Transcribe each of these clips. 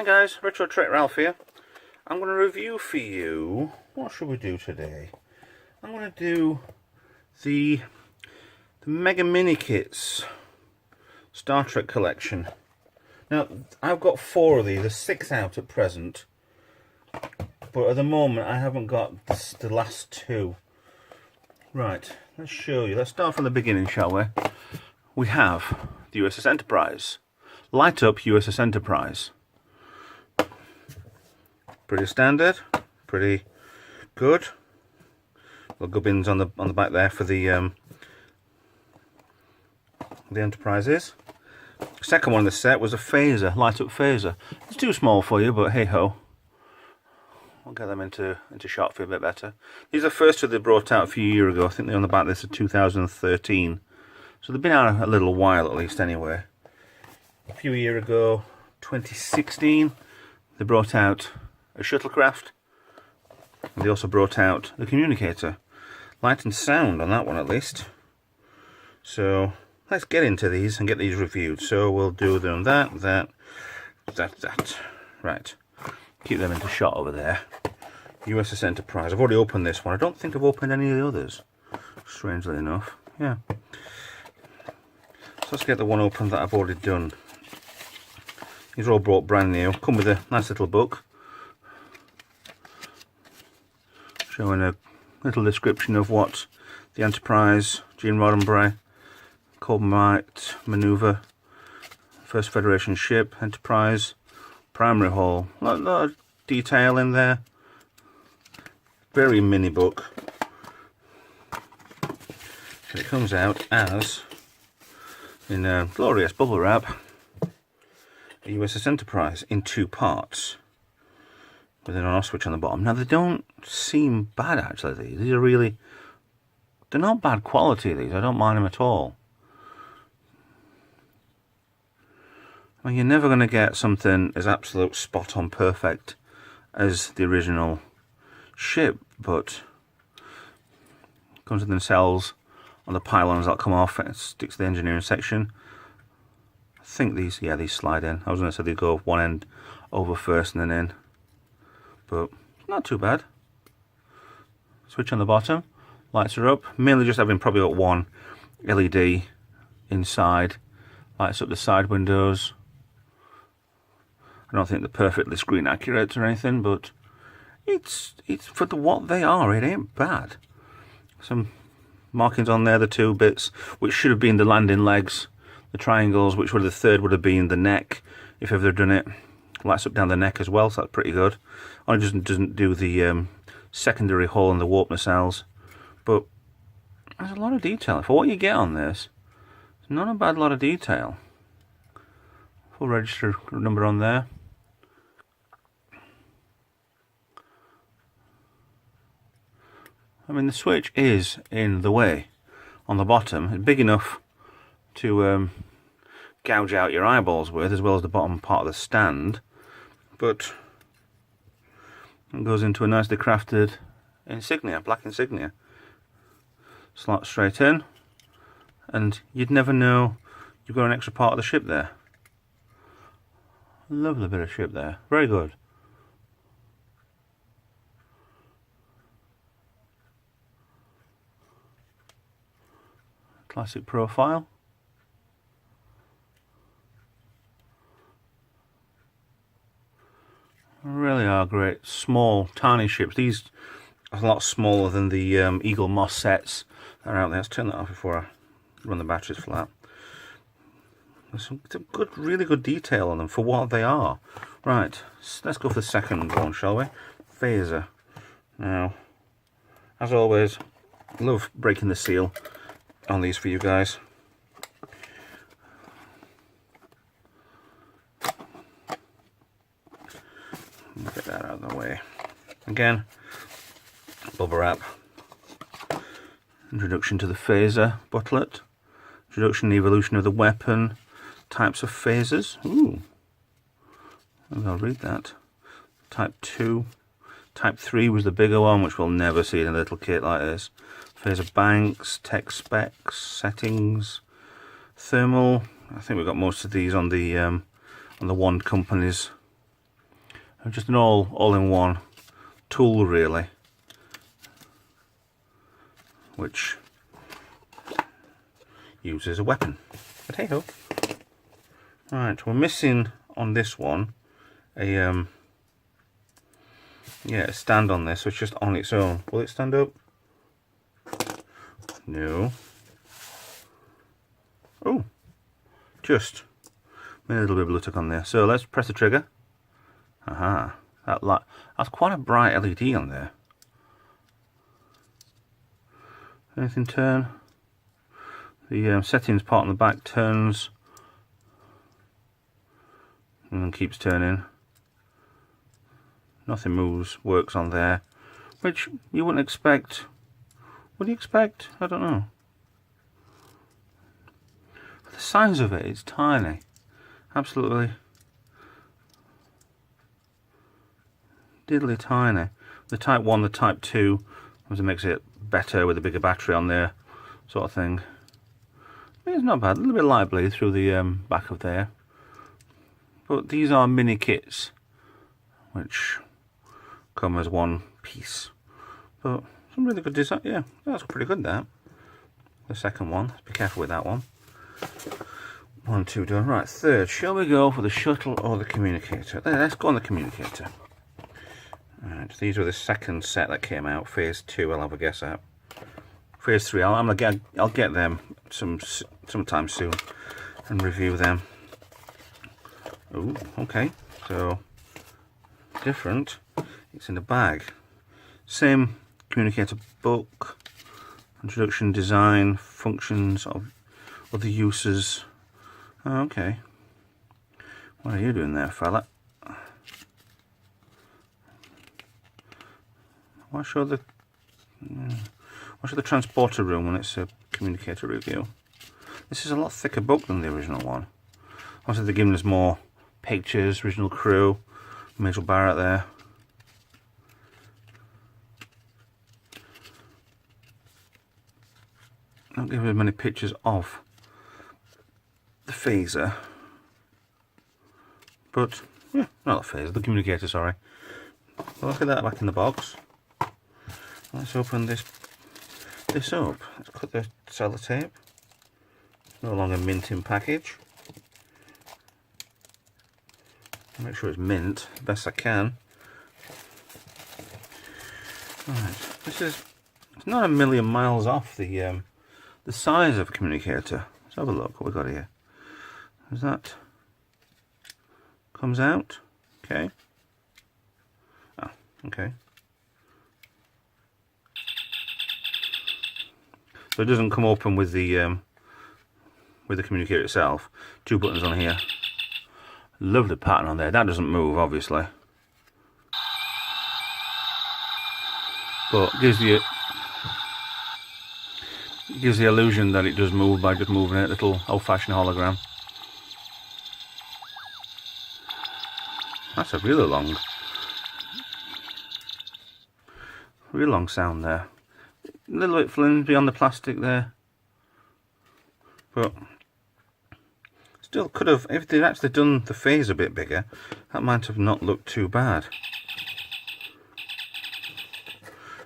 guys, Retro Trek Ralph here. I'm going to review for you, what should we do today? I'm going to do the Mega Mini Kits Star Trek collection. Now, I've got 4 of these, there's 6 out at present, but at the moment I haven't got the last 2. Right, let's show you. Let's start from the beginning, shall we? We have the Uss Enterprise. Light up Uss Enterprise. Pretty standard, pretty good. Little gubbins on the back there for the Enterprises. Second one in the set was a phaser, light up phaser. It's too small for you, but hey ho. I'll get them into shot for you a bit better. These are the first 2 they brought out a few years ago. I think they're on the back. This is 2013, so they've been out a little while at least anyway. A few years ago, 2016, they brought out a shuttlecraft, and they also brought out the Communicator. Light and sound on that one at least. So let's get into these and get these reviewed. So we'll do them that. Right, keep them into shot over there. Uss Enterprise. I've already opened this one. I don't think I've opened any of the others, strangely enough. Yeah. So let's get the one open that I've already done. These are all brought brand new. Come with a nice little book showing a little description of what the Enterprise, Gene Roddenberry, Corbomite Maneuver, First Federation ship, Enterprise, primary hull. A lot of detail in there. Very mini book. So it comes out as, in a glorious bubble wrap, a USS Enterprise in 2 parts, with an on-off switch on the bottom. Now they don't seem bad actually. These are really, they're not bad quality. These, I don't mind them at all. I mean, you're never going to get something as absolute spot on perfect as the original ship, but it comes with nacelles on the pylons that come off and it sticks to the engineering section. I think these, yeah, these slide in. I was going to say they go one end over first and then in, but not too bad. Switch on the bottom, lights are up. Mainly just having probably got one LED inside, lights up the side windows. I don't think they're perfectly screen accurate or anything, but it's for what they are, it ain't bad. Some markings on there, the 2 bits which should have been the landing legs, the triangles, which were the third would have been the neck if ever they'd done it. Lights up down the neck as well, so that's pretty good. Only doesn't do the secondary hull and the warp nacelles, but there's a lot of detail for what you get on this. It's not a bad lot of detail. Full register number on there. I mean, the switch is in the way on the bottom. It's big enough to gouge out your eyeballs with, as well as the bottom part of the stand, but it goes into a nicely crafted insignia, black insignia. Slot straight in, and you'd never know you've got an extra part of the ship there. Lovely bit of ship there, very good. Classic profile. Really are great, small, tiny ships. These are a lot smaller than the Eaglemoss sets that are out there. Let's turn that off before I run the batteries flat. There's some good, really good detail on them for what they are. Right, let's go for the second one, shall we? Phaser. Now, as always, love breaking the seal on these for you guys. Get that out of the way. Again, bubble wrap. Introduction to the phaser booklet. Introduction and evolution of the weapon. Types of phasers. Ooh. Maybe I'll read that. Type 2. Type 3 was the bigger one, which we'll never see in a little kit like this. Phaser banks, tech specs, settings, thermal. I think we've got most of these on the Wand Company's Just an all-in-one tool, really, which uses a weapon. But hey ho. Right, we're missing on this one a a stand on this, so it's just on its own. Will it stand up? No. Oh, just made a little bit of blue tick on there. So let's press the trigger. Aha, that light. That's quite a bright LED on there. Anything turn? The settings part on the back turns and then keeps turning. Nothing moves, works on there, which you wouldn't expect. What do you expect? I don't know. But the size of it is tiny. Absolutely diddly tiny. The Type 1, the Type 2, obviously makes it better with a bigger battery on there, sort of thing. It's not bad. A little bit of light bleed through the back of there. But these are mini kits, which come as one piece. But some really good design. Yeah, that's pretty good, that. The second one. Be careful with that one. 1, 2 done. Right, third. Shall we go for the shuttle or the communicator? Let's go on the communicator. Right, these were the second set that came out. Phase 2, I'll have a guess at. Phase 3, I'll get them sometime soon and review them. Oh, okay. So different. It's in the bag. Same communicator book. Introduction, design, functions of other uses. Oh, okay. What are you doing there, fella? Why show the transporter room when it's a communicator review? This is a lot thicker book than the original one. Obviously they're giving us more pictures, original crew, Major Barrett there. Not giving us many pictures of the phaser. But, yeah, not the phaser, the communicator, sorry. Well, look at that back in the box. Let's open this up. Let's cut the sellotape. It's no longer mint in package. Make sure it's mint the best I can. Right, it's not a million miles off the size of a communicator. Let's have a look what we got here. Is that comes out? Okay. Oh, okay. So it doesn't come open with the communicator itself. 2 buttons on here. Lovely pattern on there. That doesn't move, obviously, but gives the illusion that it does move by just moving it. Little old-fashioned hologram. That's a really long sound there. A little bit flimsy on the plastic there, but still could have, if they'd actually done the phase a bit bigger, that might have not looked too bad.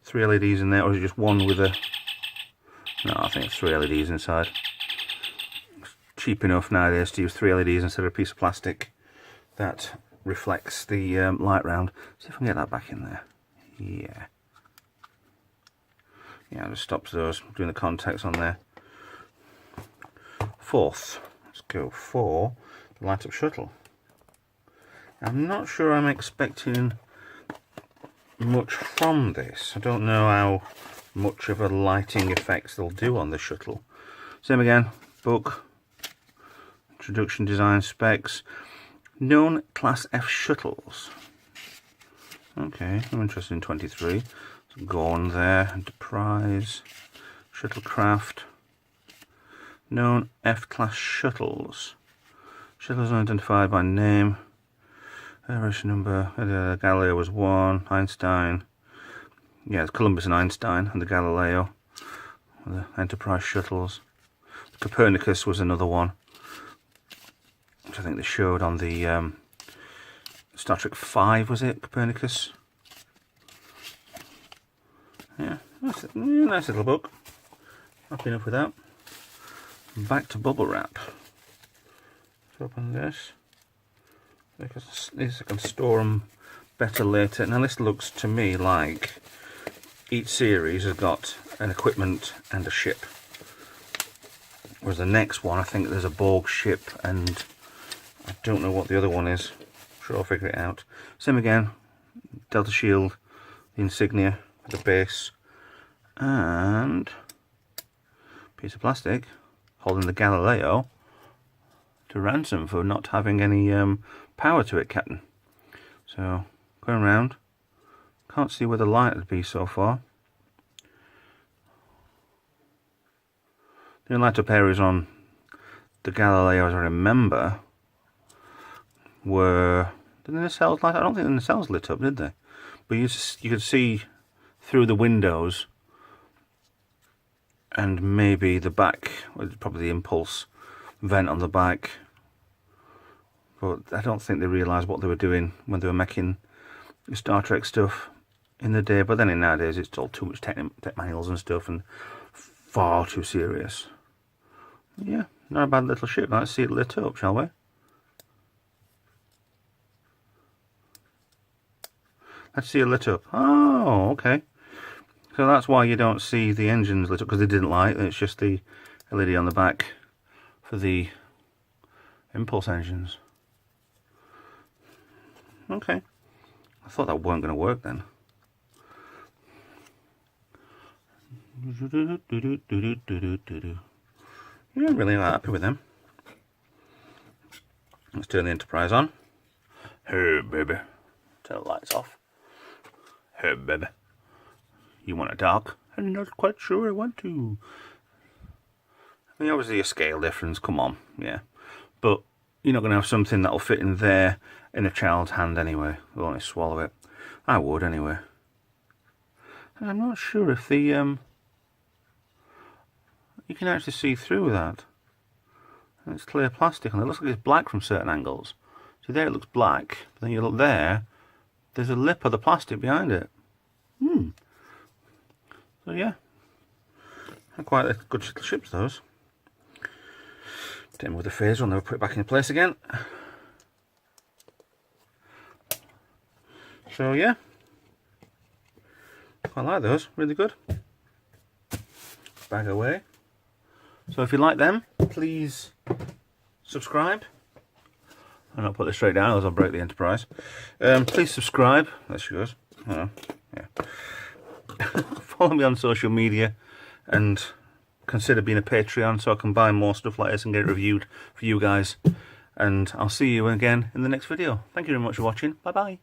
3 LEDs in there, or is it just one with a... No, I think it's 3 LEDs inside. It's cheap enough nowadays to use 3 LEDs instead of a piece of plastic that reflects the light round. See if I can get that back in there. Yeah. Yeah, it just stops those doing the contacts on there. Fourth. Let's go for the light up shuttle. I'm not sure I'm expecting much from this. I don't know how much of a lighting effects they'll do on the shuttle. Same again, book, introduction, design, specs, known Class F shuttles. Okay, I'm interested in 23. So go on there, Enterprise, shuttlecraft. Known F-class shuttles. Shuttles unidentified by name. Version number. Galileo was 1. Einstein. Yeah, it's Columbus and Einstein and the Galileo. The Enterprise shuttles. Copernicus was another one, which I think they showed on the Star Trek 5, was it? Copernicus. Yeah, nice little book. Happy enough with that. Back to bubble wrap. Let's open this. Because at least I can store them better later. Now this looks to me like each series has got an equipment and a ship. Whereas the next one, I think there's a Borg ship, and I don't know what the other one is. I'm sure I'll figure it out. Same again, Delta Shield, the insignia, the base, and a piece of plastic holding the Galileo to ransom for not having any power to it, Captain. So, going around, can't see where the light would be so far. The only light up areas on the Galileo, as I remember, were... Didn't the nacelles light up? I don't think the nacelles lit up, did they? But you could see through the windows, and maybe the back, probably the impulse vent on the back. But I don't think they realised what they were doing when they were making Star Trek stuff in the day. But then in nowadays, it's all too much tech manuals and stuff, and far too serious. Yeah, not a bad little ship. Let's see it lit up, shall we? Let's see it lit up. Oh, okay. So that's why you don't see the engines lit up, because they didn't light. It's just the LED on the back for the impulse engines. Okay. I thought that weren't going to work then. Yeah, I'm really happy with them. Let's turn the Enterprise on. Hey, baby. Turn the lights off. Hey, baby. You want a dark? I'm not quite sure I want to. I mean, obviously a scale difference, come on, yeah. But you're not going to have something that'll fit in there in a child's hand anyway. They'll only swallow it. I would anyway. And I'm not sure if the... you can actually see through that. And it's clear plastic, and it looks like it's black from certain angles. See there it looks black, but then you look there, there's a lip of the plastic behind it. So yeah, they're quite a good little ships, those. Take them with the phaser and they'll put it back in place again. So yeah, quite like those, really good. Bag away. So if you like them, please subscribe. I'll not put this straight down, otherwise I'll break the Enterprise. Please subscribe. There she goes. Oh, yeah. Follow me on social media and consider being a Patreon so I can buy more stuff like this and get it reviewed for you guys. And I'll see you again in the next video. Thank you very much for watching. Bye bye.